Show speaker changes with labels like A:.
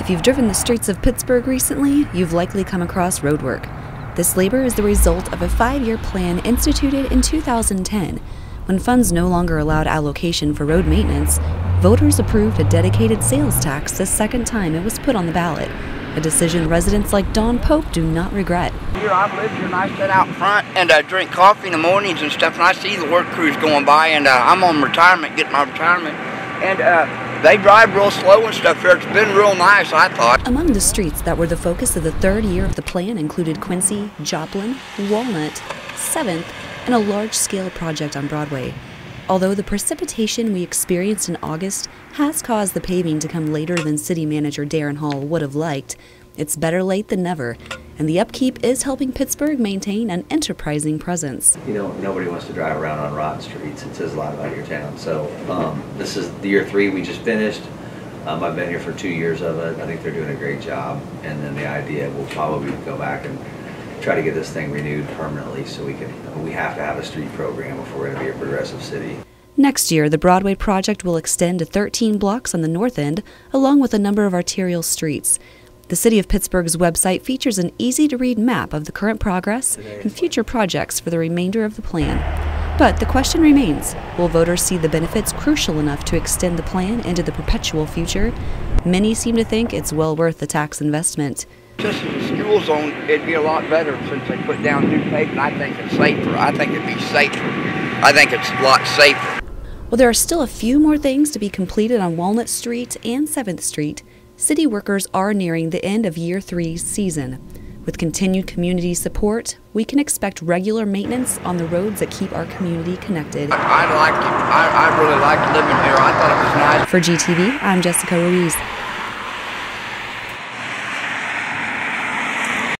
A: If you've driven the streets of Pittsburgh recently, you've likely come across roadwork. This labor is the result of a 5-year plan instituted in 2010. When funds no longer allowed allocation for road maintenance, voters approved a dedicated sales tax the second time it was put on the ballot, a decision residents like Don Pope do not regret.
B: I've lived here and I sit out front and drink coffee in the mornings and stuff, and I see the work crews going by, and I'm on retirement, getting my retirement, and they drive real slow and stuff here. It's been real nice, I thought.
A: Among the streets that were the focus of the third year of the plan included Quincy, Joplin, Walnut, 7th, and a large-scale project on Broadway. Although the precipitation we experienced in August has caused the paving to come later than City Manager Darren Hall would have liked, it's better late than never, and the upkeep is helping Pittsburgh maintain an enterprising presence.
C: You know, nobody wants to drive around on rotten streets. It says a lot about your town. So this is the year 3 we just finished. I've been here for 2 years of it. I think they're doing a great job. And then the idea, we'll probably go back and try to get this thing renewed permanently so we have to have a street program if we're going to be a progressive city.
A: Next year, the Broadway project will extend to 13 blocks on the north end, along with a number of arterial streets. The City of Pittsburgh's website features an easy-to-read map of the current progress and future projects for the remainder of the plan. But the question remains, will voters see the benefits crucial enough to extend the plan into the perpetual future? Many seem to think it's well worth the tax investment.
B: Just in the school zone, it'd be a lot better since they put down new pavement. I think it's safer. I think it'd be safer. I think it's a lot safer.
A: While there are still a few more things to be completed on Walnut Street and 7th Street, city workers are nearing the end of Year 3's season. With continued community support, we can expect regular maintenance on the roads that keep our community connected.
B: I really liked living here. I thought it was nice.
A: For GTV, I'm Jessica Ruiz.